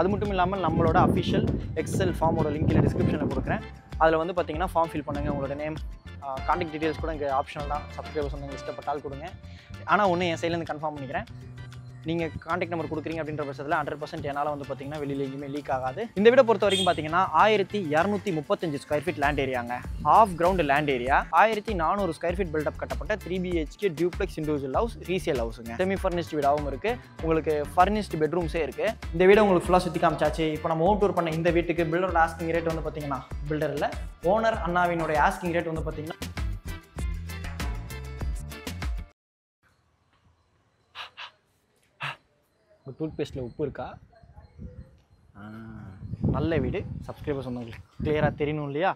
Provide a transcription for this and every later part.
அது மட்டும் இல்லாமல் நம்மளோட அஃபிஷியல் எக்ஸல் ஃபார்மோட லிங்க் கீழே டிஸ்கிரிப்ஷனில் கொடுக்குறேன். அதில் வந்து பார்த்தீங்கன்னா ஃபார்ம் ஃபில் பண்ணுங்கள். உங்களோட நேம், கான்டாக்ட் டீட்டெயில்ஸ் கூட இங்கே ஆப்ஷனல் தான். சப்ஸ்கிரைபர்ஸ் வந்து இஷ்டப்பட்டால் கொடுங்க. ஆனால் ஒன்று என் சைட்லேருந்து கன்ஃபார்ம் பண்ணிக்கிறேன், நீங்கள் கான்டாக்ட் நம்பர் கொடுக்குறீங்க அப்படின்ற பட்சத்தில் 100% என்னால் வந்து பார்த்தீங்கன்னா வெளியில் எங்கேயுமே லீக் ஆகாது. இந்த வீடை பொறுத்த வரைக்கும் பார்த்தீங்கன்னா 1235 ஸ்கொயர் ஃபீட் லேண்ட் ஏரியாங்க. Half ground land area. 1400 square feet buildup கட்டப்பட்ட 3 BHK duplex individual house, resale ஹவுஸுங்க. செமி ஃபர்னிஷ்ட் வீடாகவும் இருக்குது, உங்களுக்கு ஃபர்னிஷ்ட் பெட்ரூம்ஸே இருக்குது. இந்த வீடை உங்களுக்கு ஃபுல்லாக சுற்றி காமிச்சாச்சு. இப்போ நம்ம ஹோம் டூர் பண்ண இந்த வீட்டுக்கு பில்டரோட ஆஸ்கிங் ரேட் வந்து பார்த்தீங்கன்னா, பில்டர் இல்லை ஓனர் அண்ணாவினுடைய ஆஸ்கிங் ரேட் வந்து பார்த்தீங்கன்னா டூத் பேஸ்ட்டில் உப்பு இருக்கா? நல்ல வீடு. சப்ஸ்கிரைபர்ஸ் சொந்தங்களுக்கு கிளியராக தெரியணும் இல்லையா?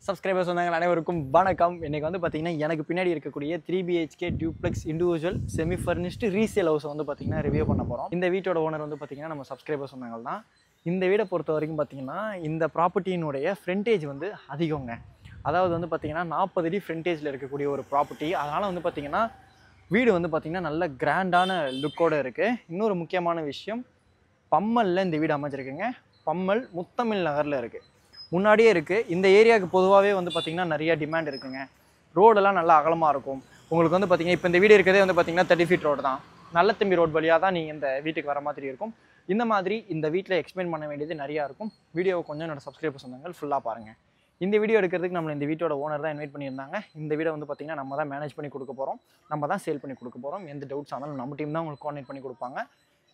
சப்ஸ்கிரைபர்ஸ் சொந்தங்கள் அனைவருக்கும் வணக்கம். இன்றைக்கி வந்து பார்த்திங்கன்னா எனக்கு பின்னாடி இருக்கக்கூடிய 3 BHK duplex individual semi furnished resale ஹவுஸை வந்து பார்த்திங்கன்னா ரிவ்யூ பண்ண போகிறோம். இந்த வீட்டோட ஓனர் வந்து பார்த்திங்கன்னா நம்ம சப்ஸ்கிரைபர்ஸ் சொந்தங்கள் தான். இந்த வீடை பொறுத்த வரைக்கும் பார்த்திங்கன்னா இந்த ப்ராப்பர்ட்டியினுடைய ஃப்ரண்ட்டேஜ் வந்து அதிகங்க. அதாவது வந்து பார்த்திங்கன்னா 40 அடி ஃப்ரண்டேஜில் இருக்கக்கூடிய ஒரு ப்ராப்பர்ட்டி. அதனால் வந்து பார்த்திங்கன்னா வீடு வந்து பார்த்திங்கன்னா நல்ல கிராண்டான லுக்கோடு இருக்குது. இன்னொரு முக்கியமான விஷயம், பம்மலில் இந்த வீடு அமைஞ்சிருக்குங்க. பம்மல் முத்தமிழ் நகரில் இருக்குது, முன்னாடியே இருக்குது. இந்த ஏரியாவுக்கு பொதுவாகவே வந்து பார்த்திங்கன்னா நிறைய டிமாண்ட் இருக்குங்க. ரோடெல்லாம் நல்லா அகலமாக இருக்கும். உங்களுக்கு வந்து பார்த்திங்கன்னா இப்போ இந்த வீடு இருக்கிறதே வந்து பார்த்திங்கன்னா 30 ஃபீட் ரோடு தான். நல்ல தம்பி ரோடு வழியாக தான் நீங்கள் இந்த வீட்டுக்கு வர மாதிரி இருக்கும். இந்த மாதிரி இந்த வீட்டில் எக்ஸ்பிளைன் பண்ண வேண்டியது நிறையா இருக்கும். வீடியோவை கொஞ்சம் என்னோட சப்ஸ்கிரைபர் சொந்தங்கள் ஃபுல்லாக பாருங்கள். இந்த வீடியோ எடுக்கிறதுக்கு நம்மளை இந்த வீட்டோட ஓனர் தான் இன்வைட் பண்ணியிருந்தாங்க. இந்த வீடை வந்து பார்த்திங்கன்னா நம்ம தான் மேனேஜ் பண்ணி கொடுக்க போகிறோம், நம்ம தான் சேல் பண்ணி கொடுக்க போகிறோம். எந்த டவுட்ஸ் ஆனாலும் நம்ம டீம் தான் உங்களுக்கு கோஆர்டினேட் பண்ணி கொடுப்பாங்க.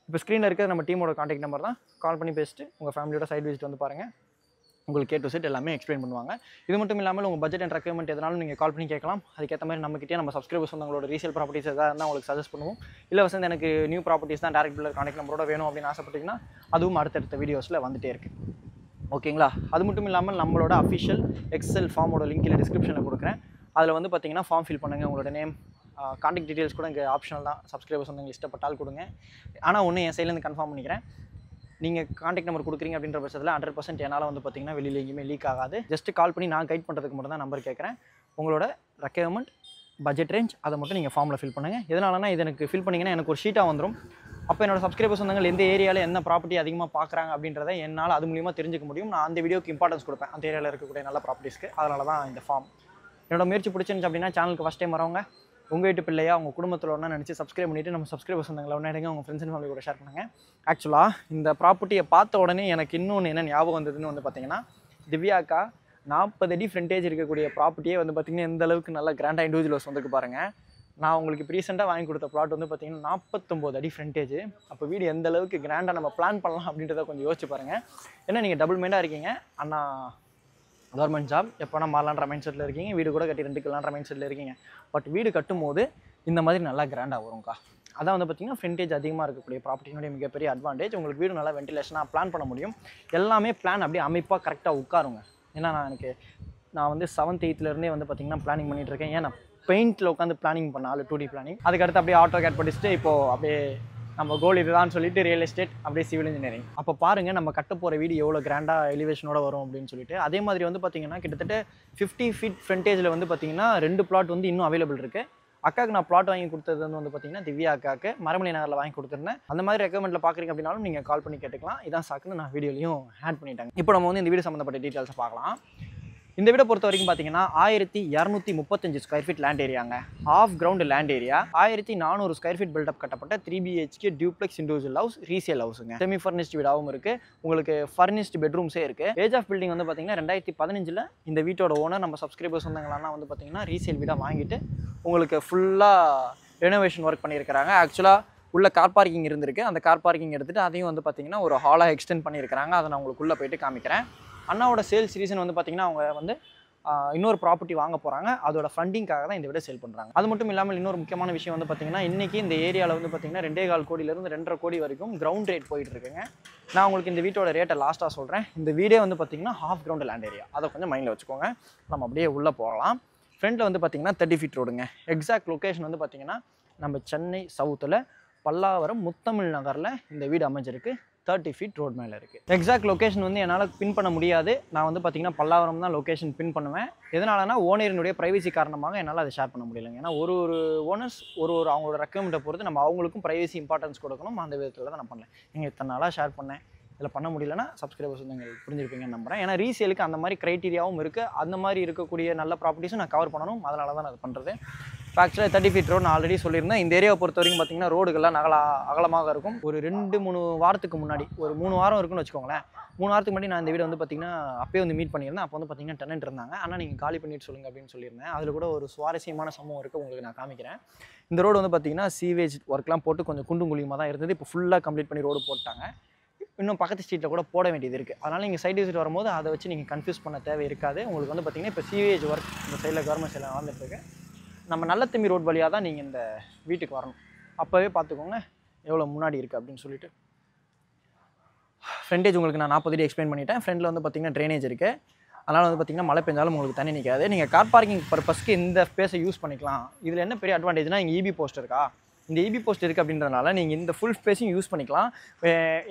இப்போ ஸ்க்ரீனில் இருக்கிற நம்ம டீமோட கான்டாக்ட் நம்பர் தான். கால் பண்ணி பேசிட்டு உங்கள் ஃபேமிலியோட சைட் விசிட் வந்து பாருங்கள். உங்களுக்கு A to Z எல்லாமே எக்ஸ்பிளைன் பண்ணுவாங்க. இது மட்டும் இல்லாமல் உங்கள் பட்ஜெட் அண்ட் ரெக்யர்மெண்ட் எதனாலும் நீங்கள் கால் பண்ணி கேட்கலாம். அதுக்கேற்ற மாதிரி நம்மக்கிட்டே நம்ம சப்ஸ்கிரைபர்ஸ் உங்களோட ரீசேல் ப்ராப்பர்ட்டிஸ் எதாவது இருந்தால் உங்களுக்கு சஜஸ்ட் பண்ணுவோம். இல்லை வசந்த் எனக்கு நியூ ப்ராப்பர்ட்டிஸ் தான் டேரக்ட் பில்லர் கான்டாக்ட் நம்பரோட வேணும் அப்படின்னு ஆசைப்பட்டீங்கன்னா அதுவும் அடுத்தடுத்த வீடியோஸில் வந்துகிட்டே இருக்குது. ஓகேங்களா? அது மட்டும் இல்லாமல் நம்மளோட அஃபிஷியல் எக்ஸல் ஃபார்மோட லிங்க் கீழே டிஸ்கிரிப்ஷனில் கொடுக்குறேன். அதில் வந்து பார்த்தீங்கன்னா ஃபார்ம் ஃபில் பண்ணுங்கள். உங்களோட நேம், கான்டாக்ட் டீட்டெயில்ஸ் கூட இங்கே ஆப்ஷனல் தான். சப்ஸ்கிரைபர்ஸ் வந்து இஷ்டப்பட்டால் கொடுங்க. ஆனால் ஒன்று என் சைட்லேருந்து கன்ஃபார்ம் பண்ணிக்கிறேன், நீங்கள் கான்டாக்ட் நம்பர் கொடுக்குறீங்க அப்படின்ற பட்சத்தில் 100% என்னால் வந்து பார்த்திங்கன்னா வெளியில் எங்கேயுமே லீக் ஆகாது. ஜஸ்ட்டு கால் பண்ணி நான் கைட் பண்ணுறதுக்கு மட்டும் தான் நம்பர் கேட்குறேன். உங்களோட ரெக்யர்மெண்ட், பட்ஜெட் ரேஞ்ச் அதை மட்டும் நீங்கள் ஃபார்மில் ஃபில் பண்ணுங்கள். எதனாலனா இது எனக்கு ஃபில் பண்ணிங்கன்னா எனக்கு ஒரு ஷீட்டாக வந்துடும். அப்போ என்னோட சப்ஸ்கிரைபர்ஸ் சொந்தங்கள் எந்த ஏரியாவில் என்ன ப்ராப்பர்ட்டி அதிகமாக பார்க்குறாங்க அப்படின்றத என்னால் அது மூலியமாக தெரிஞ்சுக்க முடியும். நான் அந்த வீடியோக்கு இம்பார்ட்டன்ஸ் கொடுப்பேன், அந்த ஏரியாவில் இருக்கக்கூடிய நல்ல ப்ராப்பர்ட்டிஸ்க்கு. அதனால தான் இந்த ஃபார்ம். என்னோட முயற்சி பிடிச்சிருந்துச்சு அப்படின்னா சேனலுக்கு ஃபஸ்ட் டைம் வரவங்க உங்கள் வீட்டு பிள்ளையா உங்கள் குடும்பத்தில் ஒன்றா நினச்சி சப்ஸ்கிரைப் பண்ணிவிட்டு நம்ம சப்ஸ்கிரைபர்ஸ் சொந்தங்களை ஒன்றா எடுங்க, உங்கள் ஃப்ரெண்ட்ஸ் அண்ட் ஃபேமிலி கூட ஷேர் பண்ணுங்கள். ஆக்சுவலாக இந்த ப்ராப்பர்ட்டியை பார்த்த உடனே எனக்கு இன்னொன்று என்ன ஞாபகம் வந்ததுன்னு வந்து பார்த்திங்கன்னா, திவ்யாக்கா 40 அடி ஃப்ரண்டேஜ் இருக்கக்கூடிய ப்ராப்பர்ட்டியே வந்து பார்த்திங்கன்னா எந்த அளவுக்கு நல்லா கிராண்டாக இண்டிவிஜுவல்ஸ் வந்துருக்கு பாருங்கள். நான் உங்களுக்கு இப்போ ரீசெண்டாக வாங்கி கொடுத்த ப்ளாட் வந்து பார்த்திங்கன்னா 49 அடி ஃப்ரண்டேஜ். அப்போ வீடு எந்த அளவுக்கு கிராண்டாக நம்ம பிளான் பண்ணலாம் அப்படின்றத கொஞ்சம் யோசிச்சு பாருங்கள். ஏன்னா நீங்கள் டபுள் மைண்டாக இருக்கீங்க, அண்ணா கவர்மெண்ட் ஜாப் எப்போனா மாறலான்ற மைண்ட் செட்டில் இருக்கீங்க, வீடு கூட கட்டி ரெண்டுக்கலான்ற மைண்ட் செட்டில் இருக்கீங்க. பட் வீடு கட்டும் போது இந்த மாதிரி நல்லா கிராண்டாக வரும்க்கா. அதான் வந்து பார்த்திங்கன்னா ஃப்ரண்ட்டேஜ் அதிகமாக இருக்கக்கூடிய ப்ராப்பர்ட்டினுடைய மிகப்பெரிய அட்வான்டேஜ். உங்களுக்கு வீடு நல்லா வென்டிலேஷனாக பிளான் பண்ண முடியும். எல்லாமே பிளான் அப்படியே அமைப்பாக கரெக்டாக உட்காருங்க. ஏன்னா நான் வந்து 7th 8th வந்து பார்த்திங்கன்னா பிளானிங் பண்ணிகிட்டு இருக்கேன். ஏன்னா பெயிண்டில் உட்காந்து பிளானிங் பண்ண ஆள் 2D பிளானிங். அதுக்கடுத்து அப்படியே ஆட்டோ கேட் படிச்சுட்டு இப்போது அப்படியே நம்ம கோல் இதுதான் சொல்லிட்டு ரியல் எஸ்டேட், அப்படியே சிவில் இன்ஜினியரிங். அப்போ பாருங்கள் நம்ம கட்ட போகிற வீடு எவ்வளோ கிராண்டாக எலிவேஷனோட வரும் அப்படின்னு சொல்லிட்டு. அதே மாதிரி வந்து பார்த்திங்கன்னா கிட்டத்தட்ட 50 ஃபீட் ஃப்ரண்டேஜில் வந்து பார்த்திங்கன்னா 2 பிளாட் வந்து இன்னும் அவைலபிள் இருக்குது. அக்காவுக்கு நான் பிளாட் வாங்கி கொடுத்தது வந்து பார்த்திங்கன்னா திவ்யா அக்காவுக்கு மரமலை நகரில் வாங்கி கொடுத்துருந்தேன். அந்த மாதிரி ரெக்கமெண்டில் பார்க்குறீங்க அப்படின்னாலும் நீங்கள் கால் பண்ணி கேட்டுக்கலாம். இதான் சாக்குன்னு நான் வீடியோலையும் ஆட் பண்ணிட்டாங்க. இப்போ நம்ம வந்து இந்த வீடு சம்மந்தப்பட்ட டீட்டெயில்ஸை பார்க்கலாம். இந்த வீடை பொறுத்த வரைக்கும் பார்த்தீங்கன்னா 1235 ஸ்கொயர் ஃபீட் லேண்ட் ஏரியாங்க. Half ground land area. 1400 square feet buildup கட்டப்பட்ட 3 BHK duplex individual house, resale ஹவுஸுங்க. செமி ஃபர்னிஷ்ட் வீடாகவும் இருக்குது, உங்களுக்கு ஃபர்னிஷ்ட் பெட்ரூம்ஸே இருக்குது. ஏஜ் ஆஃப் பில்டிங் வந்து பார்த்தீங்கன்னா 2015 இந்த வீட்டோட ஓனர் நம்ம சப்ஸ்கிரைபர்ஸ் வந்தாங்கன்னா வந்து பார்த்தீங்கன்னா ரீசேல் வீடாக வாங்கிட்டு உங்களுக்கு ஃபுல்லாக ரெனோவேஷன் ஒர்க் பண்ணியிருக்கிறாங்க. ஆக்சுவலாக உள்ள கார் பார்க்கிங் இருந்திருக்கு, அந்த கார் பார்க்கிங் எடுத்துகிட்டு அதையும் வந்து பார்த்தீங்கன்னா ஒரு ஹாலாக எக்ஸ்டெண்ட் பண்ணியிருக்கிறாங்க. அதை நான் உங்களுக்கு உள்ளே போயிட்டு காமிக்கிறேன். அண்ணாவோட சேல்ஸ் ரீசன் வந்து பார்த்திங்கன்னா அவங்க வந்து இன்னொரு ப்ராப்பர்ட்டி வாங்க போகிறாங்க, அதோட ஃபண்டிங்காக தான் இந்த வீடை சேல் பண்ணுறாங்க. அது மட்டும் இல்லாமல் இன்னொரு முக்கியமான விஷயம் வந்து பார்த்திங்கன்னா இன்றைக்கி இந்த ஏரியாவில் வந்து பார்த்திங்கன்னா 2.25 கோடியிலேருந்து 2.5 கோடி வரைக்கும் கிரவுண்ட் ரேட் போயிட்டு இருக்குங்க. நான் உங்களுக்கு இந்த வீட்டோட ரேட்டை லாஸ்ட்டாக சொல்கிறேன். இந்த வீடே வந்து பார்த்திங்கன்னா ஹாஃப் கிரவுண்ட் லேண்ட் ஏரியா, அதை கொஞ்சம் மைண்டில் வச்சுக்கோங்க. நம்ம அப்படியே உள்ளே போகலாம். ஃப்ரண்ட்டில் வந்து பார்த்திங்கன்னா 30 ஃபீட் ரோடுங்க. எக்ஸாக்ட் லொக்கேஷன் வந்து பார்த்திங்கன்னா நம்ம சென்னை சவுத்தில் பல்லாவரம் முத்தமிழ் நகரில் இந்த வீடு அமைஞ்சிருக்கு. 30 ஃபீட் ரோட் மேலே இருக்குது. எக்ஸாக்ட் லொக்கேஷன் வந்து என்னால் பின் பண்ண முடியாது. நான் வந்து பார்த்திங்கன்னா பல்லாவரம் தான் லொக்கேஷன் பின் பண்ணுவேன். எதனாலனா ஓனரினுடைய ப்ரைவசி காரணமாக என்னால் அதை ஷேர் பண்ண முடியலைங்க. ஏன்னா ஒரு ஓனர்ஸ் அவங்களோட ரெக்கமெண்டை பொறுத்து நம்ம அவங்களுக்கும் ப்ரைவசி இம்பார்ட்டன்ஸ் கொடுக்கணும். அந்த விதத்தில் தான் நான் பண்ணேன். நீங்கள் இத்தனை நாளாக ஷேர் பண்ணேன், இதில் பண்ண முடியலன்னா சப்ஸ்கிரைபர்ஸ் நீங்கள் புரிஞ்சிருப்பீங்கன்னு நம்புறேன். ஏன்னா ரீசேலுக்கு அந்த மாதிரி க்ரைட்டீரியாவும் இருக்குது. அந்த மாதிரி இருக்கக்கூடிய நல்ல ப்ராப்பர்ட்டிஸும் நான் கவர் பண்ணணும். அதனால தான் நான் அது பண்ணுறது. இப்போ ஆக்சுவலாக 30 feet ரோடு நான் ஆல்ரெடி சொல்லியிருந்தேன். இந்த ஏரியாவை பொறுத்த வரைக்கும் பார்த்தீங்கன்னா ரோடுகள்லாம் அகலமாக இருக்கும். ஒரு 2-3 வாரத்துக்கு முன்னாடி, ஒரு 3 வாரம் இருக்குன்னு வச்சுக்கோங்களேன். 3 வாரத்துக்கு முன்னாடி நான் இந்த வீடு வந்து பார்த்தீங்கன்னா அப்பயே வந்து மீட் பண்ணியிருந்தேன். அப்போ வந்து பார்த்தீங்கன்னா டெனன்ட் இருந்தாங்க. ஆனால் நீங்கள் காலி பண்ணிட்டு சொல்லுங்கள் அப்படின்னு சொல்லியிருந்தேன். அதில் கூட ஒரு சுவாரஸ்யமான சம்பவம் இருக்குது, உங்களுக்கு நான் காமிக்கிறேன். இந்த ரோடு வந்து பார்த்தீங்கன்னா சீவேஜ் ஒர்க்லாம் போட்டு கொஞ்சம் குண்டும் குழியுமாக தான் இருந்தது. இப்போ ஃபுல்லாக கம்ப்ளீட் பண்ணி ரோடு போட்டாங்க. இன்னும் பக்கத்து ஸ்ட்ரீட்டில் கூட போட வேண்டியது இருக்குது. அதனால் நீங்கள் சைட் விசிட் வரும்போது அதை வச்சு நீங்கள் கன்ஃபியூஸ் பண்ண தேவை இருக்காது. உங்களுக்கு வந்து பார்த்தீங்கன்னா இப்போ சீவேஜ் ஒர்க் இந்த சைடில் கவர்மெண்ட் சைடில் நடந்துட்டுருக்கு. நம்ம நல்லத்தம்பி ரோட் வழியாக தான் நீங்கள் இந்த வீட்டுக்கு வரணும். அப்போவே பார்த்துக்கோங்க எவ்வளோ முன்னாடி இருக்குது அப்படின்னு சொல்லிட்டு. ஃப்ரண்டேஜ் உங்களுக்கு நான் 40 அடி எக்ஸ்பிளைன் பண்ணிட்டேன். ஃப்ரண்டில் வந்து பார்த்தீங்கன்னா ட்ரைனேஜ் இருக்குது. அதனால் வந்து பார்த்தீங்கன்னா மழை பெஞ்சாலும் உங்களுக்கு தண்ணி நிற்காது. நீங்கள் கார் பார்க்கிங் பர்பஸ்க்கு இந்த ஸ்பேஸை யூஸ் பண்ணிக்கலாம். இதில் என்ன பெரிய அட்வான்டேஜ்னால் இங்கே இபி போஸ்ட் இருக்கா, இந்த இபி போஸ்ட் இருக்குது அப்படின்றதுனால நீங்கள் இந்த ஃபுல் ஸ்பேஸையும் யூஸ் பண்ணிக்கலாம்.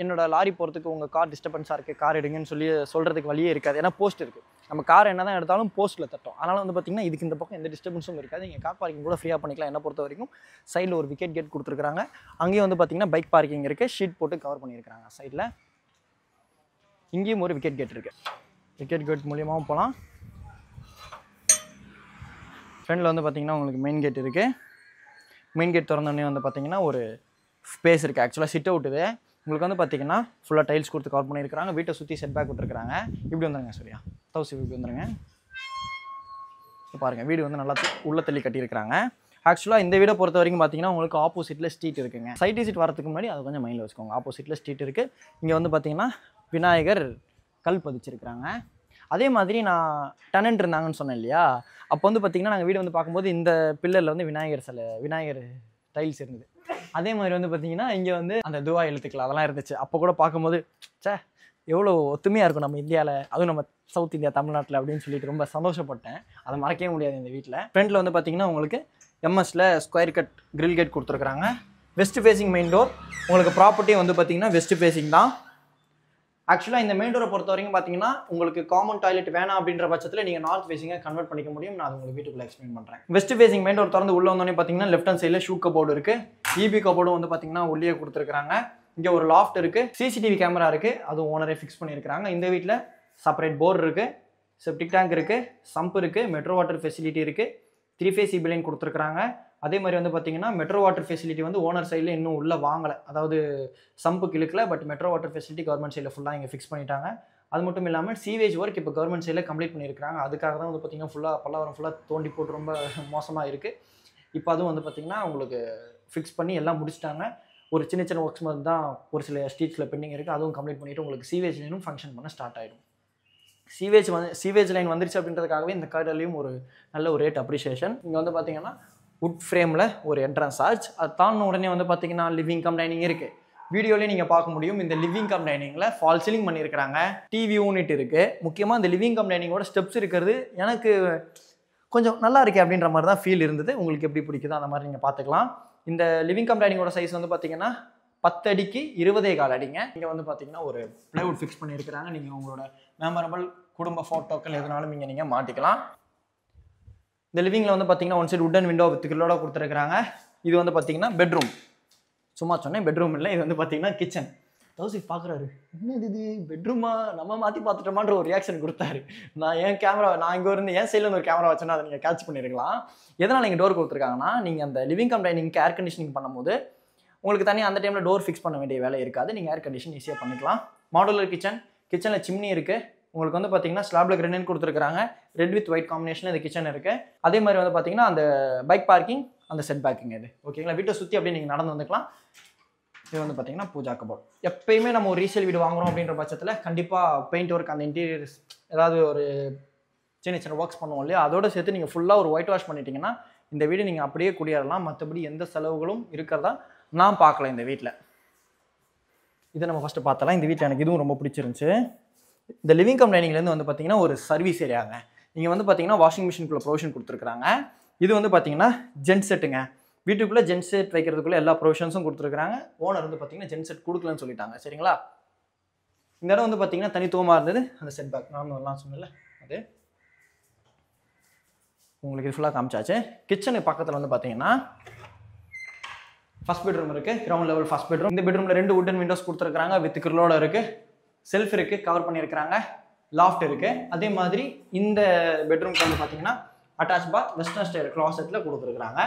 என்னோட லாரி போகிறதுக்கு உங்கள் கார் டிஸ்டர்பன்ஸாக இருக்குது, கார் எடுங்கன்னு சொல்கிறதுக்கு வழியே இருக்காது. ஏன்னா போஸ்ட் இருக்குது. நம்ம கார் என்ன தான் எடுத்தாலும் போஸ்ட்டில் தட்டும். அதனால் வந்து பார்த்திங்கன்னா இதுக்கு இந்த பக்கம் எந்த டிஸ்டர்பன்ஸும் இருக்காது. நீங்கள் கார் பார்க்கிங் கூட ஃப்ரீயாக பண்ணிக்கலாம். என்னை பொறுத்த வரைக்கும் சைடில் ஒரு விக்கெட் கேட் கொடுத்துருக்காங்க. அங்கேயும் வந்து பார்த்திங்கன்னா பைக் பார்க்கிங் இருக்குது. ஷீட் போட்டு கவர் பண்ணியிருக்காங்க சைடில். இங்கேயும் ஒரு விக்கெட் கேட் இருக்குது. விக்கெட் கேட் மூலியமாகவும் போகலாம். ஃப்ரண்டில் வந்து பார்த்திங்கன்னா உங்களுக்கு மெயின் கேட் இருக்குது. மெயின் கேட் திறந்தோடனே வந்து பார்த்திங்கன்னா ஒரு ஸ்பேஸ் இருக்குது. ஆக்சுவலாக சிட் அவுட் இது. உங்களுக்கு வந்து பார்த்திங்கன்னா ஃபுல்லாக டைல்ஸ் கொடுத்து கவர் பண்ணியிருக்காங்க. வீட்டை சுற்றி செட் பேக் விட்டுருக்காங்க. இப்படி வந்துடுங்க சரியா, இப்படி வந்துடுங்க. இப்போ பாருங்கள் வீடு வந்து நல்லா உள்ள தள்ளி கட்டியிருக்கிறாங்க. ஆக்சுவலாக இந்த வீடை பொறுத்த வரைக்கும் பார்த்தீங்கன்னா உங்களுக்கு ஆப்போசிட்டில் ஸ்ட்ரீட் இருக்குங்க. சைட் விசிட் வரதுக்கு முன்னாடி அது கொஞ்சம் மைண்டில் வச்சுக்கோங்க. ஆப்போசிட்டில் ஸ்ட்ரீட் இருக்குது. இங்கே வந்து பார்த்திங்கன்னா விநாயகர் கல் பதிச்சிருக்கிறாங்க. அதே மாதிரி நான் டெனன்ட் இருந்தாங்கன்னு சொன்னேன் இல்லையா, அப்போ வந்து பார்த்திங்கன்னா நாங்கள் வீடு வந்து பார்க்கும்போது இந்த பில்லரில் வந்து விநாயகர் டைல்ஸ் இருந்தது. அதே மாதிரி வந்து பார்த்திங்கன்னா இங்கே வந்து அந்த துவா எழுத்துக்கள் அதெல்லாம் இருந்துச்சு. அப்போ கூட பார்க்கும்போது எவ்வளோ ஒத்துமையாக இருக்கும் நம்ம இந்தியாவில், அதுவும் நம்ம சவுத் இந்தியா தமிழ்நாட்டில் அப்படின்னு சொல்லிட்டு ரொம்ப சந்தோஷப்பட்டேன். அதை மறக்கவே முடியாது இந்த வீட்டில். ஃப்ரண்ட்டில் வந்து பார்த்திங்கன்னா உங்களுக்கு எம்எஸ்ல ஸ்கொயர் கட் கிரில் கேட் கொடுத்துருக்குறாங்க. West facing main door. உங்களுக்கு ப்ராப்பர்ட்டி வந்து பார்த்திங்கன்னா வெஸ்ட் ஃபேஸிங் தான். ஆக்சுவலாக இந்த மெயின் டோரை பொறுத்த வரைக்கும் பார்த்தீங்கன்னா உங்களுக்கு காமன் டாய்லெட் வேணாம் அப்படின்ற பட்சத்தில் நீங்கள் நார்த் ஃபேஸிங்கை கன்வெர்ட் பண்ணிக்க முடியும். நான் அது உங்களுக்கு வீட்டுக்குள்ளே எக்ஸ்பிளைன் பண்ணுறேன். வெஸ்ட் ஃபேஸிங் மெயின் டோர் திறந்து உள்ள வந்தோடனே பார்த்தீங்கன்னா லெஃப்ட் ஹேண்ட் சைடில் ஷூ கபோர்டு இருக்குது. இபி கபோர்டும் வந்து பார்த்தீங்கன்னா உள்ளே கொடுத்துருக்காங்க. இங்கே ஒரு லாஃப்ட் இருக்குது. சிசிடிவி கேமரா இருக்குது. அதுவும் ஓனரே ஃபிக்ஸ் பண்ணியிருக்காங்க. இந்த வீட்டில் செப்பரேட் போர் இருக்குது, செப்டிக் டேங்க் இருக்குது, சம்ப் இருக்குது, மெட்ரோ வாட்டர் ஃபெசிலிட்டி இருக்குது, 3 phase CB லைன் கொடுத்துருக்காங்க. அதே மாதிரி வந்து பார்த்தீங்கன்னா மெட்ரோ வாட்டர் ஃபெசிலிட்டி வந்து ஓனர் சைடில் இன்னும் உள்ளே வாங்கலை. அதாவது சம்புக்கு இழுக்கல, but metro water facility government சைடில் ஃபுல்லாக இங்கே ஃபிக்ஸ் பண்ணிட்டாங்க. அது மட்டும் இல்லாமல் சீவேஜ் ஒர்க் இப்போ கவர்மெண்ட் சைடில் கம்ப்ளீட் பண்ணியிருக்காங்க. அதுக்காக தான் வந்து பார்த்திங்கன்னா ஃபுல்லாக பல்லாவரம் ஃபுல்லாக தோண்டி போட்டு ரொம்ப மோசமாக இருக்குது. இப்போ அதுவும் வந்து பார்த்திங்கன்னா உங்களுக்கு ஃபிக்ஸ் பண்ணி எல்லாம் முடிச்சிட்டாங்க. ஒரு சின்ன சின்ன ஒர்க்ஸ் மாதிரி தான் ஒரு சில ஸ்ட்ரீட்ஸில் பெண்டிங் இருக்குது. அதுவும் கம்ப்ளீட் பண்ணிவிட்டு உங்களுக்கு சீவேஜ் லைனும் ஃபங்க்ஷன் பண்ண ஸ்டார்ட் ஆகிடும். சீவேஜ் லைன் வந்துருச்சு அப்படின்றதுக்காகவே இந்த கார்டுலையும் ஒரு நல்ல ஒரு ரேட் அப்ரிஷியேஷன். இங்கே வந்து பார்த்திங்கன்னா வுட் ஃப்ரேமில் ஒரு என்ட்ரன்ஸ் ஆர்ச். அது தாண்டின உடனே வந்து பார்த்திங்கன்னா லிவிங் கம் டைனிங் இருக்குது. வீடியோலேயே நீங்கள் பார்க்க முடியும். இந்த லிவிங் கம் டைனிங்கில் ஃபால் சீலிங் பண்ணியிருக்கிறாங்க. டிவி யூனிட் இருக்குது. முக்கியமாக இந்த லிவிங் கம் டைனிங்கோட ஸ்டெப்ஸ் இருக்கிறது எனக்கு கொஞ்சம் நல்லா இருக்குது அப்படின்ற மாதிரி தான் ஃபீல் இருந்தது. உங்களுக்கு எப்படி பிடிக்குதோ அந்த மாதிரி நீங்கள் பார்த்துக்கலாம். இந்த லிவிங் கம் டைனிங்கோட சைஸ் வந்து பார்த்திங்கன்னா 10 அடிக்கு 20.25 அடிங்க. இங்கே வந்து பார்த்திங்கன்னா ஒரு ப்ளைவுட் ஃபிக்ஸ் பண்ணியிருக்கிறாங்க. நீங்கள் உங்களோட மெமரபிள் குடும்ப ஃபோட்டோக்கள் எதுனாலும் இங்கே நீங்கள் மாட்டிக்கலாம். இந்த லிவிங்கில் வந்து பார்த்திங்கன்னா one side wooden window with கிரில்லோட கொடுத்துருக்குறாங்க. இது வந்து பார்த்திங்கன்னா பெட்ரூம். சும்மா சொன்னேன் பெட்ரூம் இல்லை, இது வந்து பார்த்திங்கன்னா கிச்சன். தௌசிக் பார்க்குறாரு, என்னது இது பெட்ரூமா, நம்ம மாற்றி பார்த்துட்டோமான்ற ஒரு ரியாக்ஷன் கொடுத்தாரு. நான் இங்கே இருந்து என் சைடில் வந்து ஒரு கேமரா வச்சேன்னா அதை நீங்கள் கேட்ச் பண்ணியிருக்கலாம். எதனால் இங்கே டோர் கொடுத்துருக்காங்கன்னா, நீங்கள் அந்த லிவிங் கம் டைனிங்க்கு ஏர் கண்டிஷனிங் பண்ணும்போது உங்களுக்கு தனியாக அந்த டைமில் டோர் ஃபிக்ஸ் பண்ண வேண்டிய வேலை இருக்காது. நீங்கள் ஏர் கண்டிஷன் ஈஸியாக பண்ணிக்கலாம். மாடுலர் கிச்சனில் சிம்னி இருக்குது. உங்களுக்கு வந்து பார்த்தீங்கன்னா ஸ்லாப்ல கிரெனைட் கொடுத்துருக்காங்க. ரெட் வித் ஒயிட் காம்பினேஷன் இந்த கிச்சன் இருக்குது. அதே மாதிரி வந்து பார்த்தீங்கன்னா அந்த பைக் பார்க்கிங், அந்த செட் பேக்கிங் இது ஓகேங்களா. வீட்டை சுற்றி அப்படியே நீங்கள் நடந்து வந்துக்கலாம். இது வந்து பார்த்தீங்கன்னா பூஜா கபோர்ட். எப்பயுமே நம்ம ஒரு ரீசேல் வீடு வாங்குறோம் அப்படின்ற பட்சத்தில் கண்டிப்பாக பெயிண்ட் ஒர்க், அந்த இன்டீரியர்ஸ் ஏதாவது ஒரு சின்ன சின்ன ஒர்க்ஸ் பண்ணுவோம் இல்லையா, அதோடு சேர்த்து நீங்கள் ஃபுல்லாக ஒரு ஒயிட் வாஷ் பண்ணிட்டீங்கன்னா இந்த வீடு நீங்கள் அப்படியே குடியேறலாம். மற்றபடி எந்த செலவுகளும் இருக்கிறதா நான் பார்க்கல இந்த வீட்டில். இதை நம்ம ஃபஸ்ட்டு பார்த்தலாம். இந்த வீட்டில் எனக்கு இதுவும் ரொம்ப பிடிச்சிருந்துச்சு. இந்த லிவிங் கம் டைனிங்லேருந்து வந்து பார்த்தீங்கன்னா ஒரு சர்வீஸ் ஏரியாங்க. இங்கே வந்து பார்த்தீங்கன்னா வாஷிங் மிஷினுக்குள்ள ப்ரொவிஷன் கொடுத்துருக்காங்க. இது வந்து பார்த்தீங்கன்னா ஜென் செட்டுங்க. வீட்டுக்குள்ளே ஜென் செட் வைக்கிறதுக்குள்ளே எல்லா ப்ரொவிஷன்ஸும் கொடுத்துருக்காங்க. ஓனர் வந்து பார்த்தீங்கன்னா ஜென் செட் கொடுக்கலன்னு சொல்லிட்டாங்க. சரிங்களா. இந்த இடம் வந்து பார்த்தீங்கன்னா தனித்துவமாக இருந்தது. அந்த செட் பேக் நான் எல்லாம் சொன்னல அது உங்களுக்கு இது ஃபுல்லாக காமிச்சாச்சு. கிச்சனுக்கு பக்கத்தில் வந்து பார்த்தீங்கன்னா ஃபர்ஸ்ட் பெட்ரூம் இருக்குது. Ground level first bedroom. இந்த பெட்ரூமில் 2 வுட்டன் விண்டோஸ் கொடுத்துருக்காங்க வித் கிரில்லோட இருக்குது. செல்ஃப் இருக்குது, கவர் பண்ணியிருக்கிறாங்க. லாஃப்ட் இருக்குது. அதே மாதிரி இந்த பெட்ரூம்க்கு வந்து பார்த்தீங்கன்னா அட்டாச் பாத் வெஸ்டர்ன் ஸ்டைல் க்ளாசெட்டில் கொடுத்துருக்குறாங்க.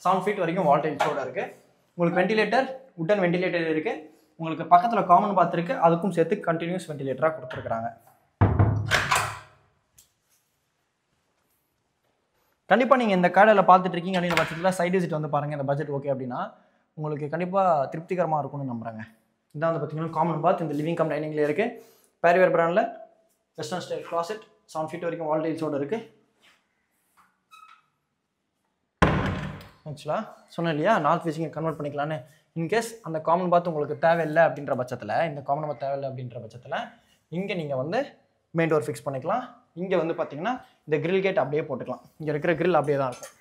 7 feet வரைக்கும் வால்டேஜோட இருக்குது. உங்களுக்கு வெண்டிலேட்டர், உட்டன் வெண்டிலேட்டர் இருக்குது. உங்களுக்கு பக்கத்தில் காமன் பாத் இருக்குது, அதுக்கும் சேர்த்து கண்டினியூஸ் வெண்டிலேட்டராக கொடுத்துருக்குறாங்க. கண்டிப்பாக நீங்கள் இந்த கடையில் பார்த்துட்டு இருக்கீங்க அப்படின்ற பட்சத்தில் சைட் விசிட் வந்து பாருங்கள். இந்த பட்ஜெட் ஓகே அப்படின்னா உங்களுக்கு கண்டிப்பாக திருப்திகரமாக இருக்கும்னு நம்புகிறேங்க. இதான் வந்து பார்த்தீங்கன்னா காமன் பாத் இந்த லிவிங் கம் டைனிங்லேயே இருக்குது. பேரிவேர் பிராண்டில் வெஸ்டர்ன் ஸ்டைல் க்ளாசெட் 7 feet வரைக்கும் வால்டேஜோடு இருக்குது. ஆக்சுவலாக சொன்னேன் இல்லையா, நார்த் ஃபேஸிங்கை கன்வெர்ட் பண்ணிக்கலான்னு. இன்கேஸ் அந்த காமன் பாத் உங்களுக்கு தேவையில்லை அப்படின்ற பட்சத்தில், இந்த காமன் பாத் தேவையில்லை அப்படின்ற பட்சத்தில் இங்கே நீங்கள் வந்து மெயின் டோர் ஃபிக்ஸ் பண்ணிக்கலாம். இங்கே வந்து பார்த்தீங்கன்னா இந்த கிரில் கேட் அப்படியே போட்டுக்கலாம். இங்கே இருக்கிற கிரில் அப்படியே தான் இருக்கும்.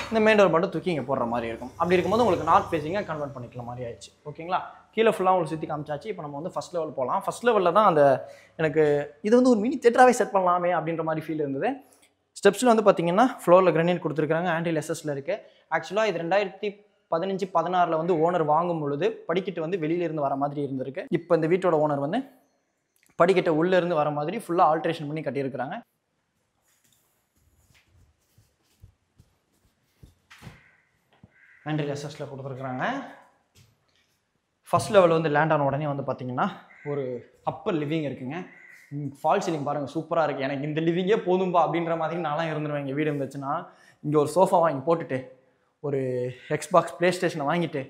இந்த மெயின் டோர் மட்டும் தூக்கி இங்கே போடுற மாதிரி இருக்கும். அப்படி இருக்கும்போது உங்களுக்கு நார்த் ஃபேஸிங்காக கன்வெர்ட் பண்ணிக்கலாம் மாதிரி ஆயிடுச்சு. ஓகேங்களா? கீழே ஃபுல்லாக உங்களுக்கு சுற்றி காமிச்சாச்சு. இப்போ நம்ம வந்து ஃபஸ்ட் லெவல் போகலாம். ஃபஸ்ட் லெவலில் தான் அந்த எனக்கு இது வந்து ஒரு மினி தேட்டராகவே செட் பண்ணலாமே அப்படின்ற மாதிரி ஃபீல் இருந்தது. ஸ்டெப்ஸில் வந்து பார்த்தீங்கன்னா ஃப்ளோரில் கிரானைட் கொடுத்துருக்காங்க. ஆன்டில் எஸ்எஸ்ல இருக்குது. ஆக்சுவலாக இது 2015-16 வந்து ஓனர் வாங்கும் பொழுது படிக்கட்டு வந்து வெளியிலேருந்து வர மாதிரி இருந்திருக்கு. இப்போ இந்த வீட்டோட ஓனர் வந்து படிக்கட்டை உள்ளேருந்து வர மாதிரி ஃபுல்லாக ஆல்ட்ரேஷன் பண்ணி கட்டியிருக்கிறாங்க. ஆன்டில் எஸ்எஸ்ல கொடுத்துருக்குறாங்க. ஃபஸ்ட் லெவல் வந்து லேண்ட் ஆன உடனே வந்து பார்த்தீங்கன்னா ஒரு அப்பர் லிவிங் இருக்குங்க. ஃபால் சீலிங் பாருங்கள், சூப்பராக இருக்குது. எனக்கு இந்த லிவிங்கே போதும்பா அப்படின்ற மாதிரி நான்லாம் இருந்துருவேன். எங்கள் வீடு இருந்துச்சுன்னா இங்கே ஒரு சோஃபா வாங்கி போட்டுட்டு ஒரு எக்ஸ்பாக்ஸ் ப்ளே ஸ்டேஷனை வாங்கிட்டு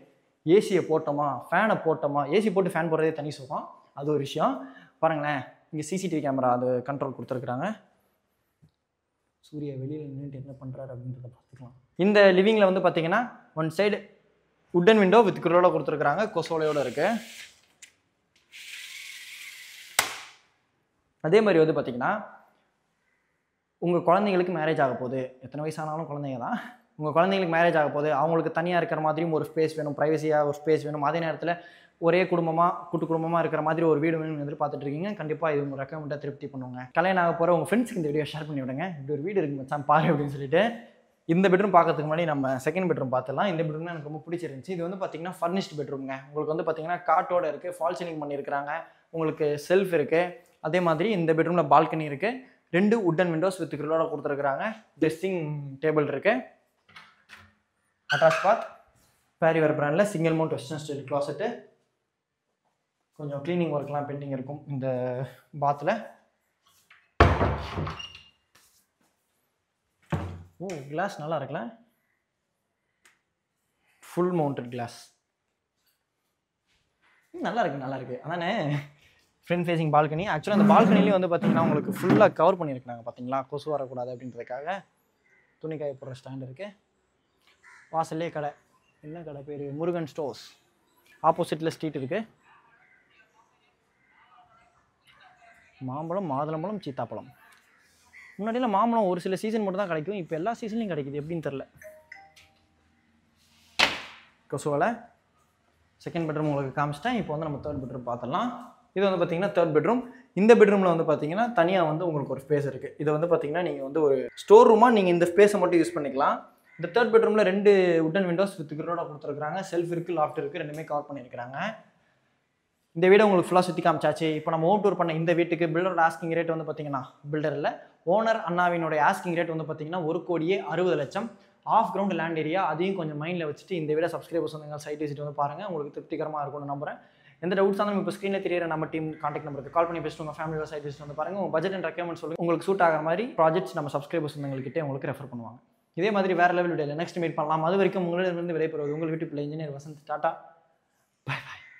ஏசியை போட்டோமா, ஃபேனை போட்டோமா. ஏசி போட்டு ஃபேன் போடுறதே தனி சுகம், அது ஒரு விஷயம். பாருங்களேன், இங்கே சிசிடிவி கேமரா அது கண்ட்ரோல் கொடுத்துருக்குறாங்க. சூர்யா வெளியில் நின்றுட்டு என்ன பண்ணுறாரு அப்படின்றத பார்த்துக்கலாம். இந்த லிவிங்கில் வந்து பார்த்தீங்கன்னா one side wooden window with கிரிலோட கொடுத்துருக்குறாங்க. கொசோலையோடு இருக்குது. அதே மாதிரி வந்து பார்த்தீங்கன்னா உங்கள் குழந்தைங்களுக்கு மேரேஜ் ஆக போகுது. எத்தனை வயசானாலும் குழந்தைங்க தான். உங்கள் குழந்தைங்களுக்கு மேரேஜ் ஆக போகுது, அவங்களுக்கு தனியாக இருக்கிற மாதிரியும் ஒரு ஸ்பேஸ் வேணும், ப்ரைவசியாக ஒரு ஸ்பேஸ் வேணும். அதே நேரத்தில் ஒரே குடும்பமாக கூட்டு குடும்பமாக இருக்கிற மாதிரி ஒரு வீடு வேணும்னு எதிர்பார்த்துட்டு இருக்கீங்க. கண்டிப்பாக இது உங்கள் ரெக்கமெண்டாக திருப்தி பண்ணுவாங்க. கல்யாணம் ஆக போகிற உங்கள் ஃப்ரெண்ட்ஸுக்கு இந்த வீடியோ ஷேர் பண்ணி விடுங்க. இப்படி ஒரு வீடு இருக்கு மச்சான் பாரு அப்படின்னு சொல்லிட்டு. இந்த பெட்ரூம் பார்க்கறதுக்கு முன்னாடி நம்ம செகண்ட் பெட்ரூம் பார்த்துலாம். இந்த பெட்ரூம் எனக்கு ரொம்ப பிடிச்சிருந்துச்சு. இது வந்து பார்த்தீங்கன்னா ஃபர்னிஷ்டு பெட்ரூம்ங்க. உங்களுக்கு வந்து பார்த்தீங்கன்னா காட்டோட இருக்குது, ஃபால் சீலிங் பண்ணியிருக்கிறாங்க. உங்களுக்கு செல்ஃப் இருக்குது. அதே மாதிரி இந்த பெட்ரூமில் பால்கனி இருக்குது. 2 உட்டன் விண்டோஸ் வித் கிரிலோட கொடுத்துருக்குறாங்க. ட்ரெஸ்ஸிங் டேபிள் இருக்குது. அட்டாச் பாத் பேரிவேர் பிராண்டில் சிங்கிள் மவுண்ட் வெஸ்டர்ன் ஸ்டைல் க்ளாசெட்டு. கொஞ்சம் க்ளீனிங் ஒர்க்லாம் பெண்டிங் இருக்கும் இந்த பாத்தில். ஓ, கிளாஸ் நல்லா இருக்குல்ல, ஃபுல் மவுண்டட் கிளாஸ். நல்லா இருக்குது அதானே. Front facing balcony. ஆக்சுவலாக அந்த பால்கனிலையும் வந்து பார்த்தீங்கன்னா உங்களுக்கு ஃபுல்லாக கவர் பண்ணியிருக்காங்க. பார்த்தீங்களா, கொசு வரக்கூடாது அப்படின்றதுக்காக துணி காய போடுற ஸ்டாண்ட் இருக்குது. வாசல்லே கடை. என்ன கடை பேர்? முருகன் ஸ்டோர்ஸ். ஆப்போசிட்டில் ஸ்ட்ரீட் இருக்குது. மாம்பழம், மாதுளம்பழம், சீத்தாப்பழம். முன்னாடியெல்லாம் மாம்பழம் ஒரு சில சீசன் மட்டும் தான் கிடைக்கும். இப்போ எல்லா சீசன்லையும் கிடைக்குது, எப்படின்னு தெரில. கொசுவில் செகண்ட் பெட்ரூம் உங்களுக்கு காமிச்சிட்டேன். இப்போ வந்து நம்ம தேர்ட் பெட்ரூம் பார்த்துடலாம். இது வந்து பார்த்தீங்கன்னா தேர்ட் பெட்ரூம். இந்த பெட்ரூமில் வந்து பார்த்தீங்கன்னா தனியாக வந்து உங்களுக்கு ஒரு ஸ்பேஸ் இருக்குது. இதை வந்து பார்த்தீங்கன்னா நீங்கள் வந்து ஒரு ஸ்டோர் ரூமாக நீங்கள் இந்த ஸ்பேஸை மட்டும் யூஸ் பண்ணிக்கலாம். இந்த தேர்ட் பெட்ரூமில் 2 உட்டன் விண்டோஸ் வித் கிரிலோட கொடுத்துருக்குறாங்க. செல்ஃப் இருக்குது, லாஃப்ட் இருக்குது, ரெண்டுமே கவர் பண்ணியிருக்கிறாங்க. இந்த வீடை உங்களுக்கு ஃபுல்லாக சுற்றி காமிச்சாச்சு. இப்போ நம்ம ஹோம் டூர் பண்ண இந்த வீட்டுக்கு பில்டரோட ஆஸ்கிங் ரேட் வந்து பார்த்தீங்கன்னா, பில்டர் இல்லை ஓனர் அண்ணாவினுடைய ஆஸ்கிங் ரேட் வந்து பார்த்தீங்கன்னா 1,60,00,000. Of ground land area. அதையும் கொஞ்சம் மைண்டில் வச்சுட்டு இந்த வீடியோ சப்ஸ்கிரைபர்ஸ் வந்து சைட் விசிட் வந்து பாருங்கள். உங்களுக்கு திருப்திகரமாக இருக்கும்னு நம்புறேன். எந்த டவுட்ஸ் இருந்தாலும் இப்போ ஸ்க்ரீனில் தெரியிற நம்ம டீம் கான்டாக்ட் நம்பருக்கு கால் பண்ணி பேசிட்டு உங்கள் ஃபேமிலியோட சைட் விசிட் வந்து பாருங்கள். உங்கள் பட்ஜெட் அண்ட் ரெக்கமெண்ட் சொல்லுங்கள். உங்களுக்கு சூட் ஆகிற மாதிரி ப்ராஜெக்ட்ஸ் நம்ம சப்ஸ்கிரைபர்ஸ் வந்துகிட்டே உங்களுக்கு ரெஃபர் பண்ணுவாங்க. இதே மாதிரி வேறு லெவல் வீடியோவில் நெக்ஸ்ட் மீட் பண்ணலாம். அது வரைக்கும் உங்களிடமிருந்து விடைபெறுவது உங்கள் வீட்டு பிள்ளை இன்ஜினியர் வசந்த். டாட்டா.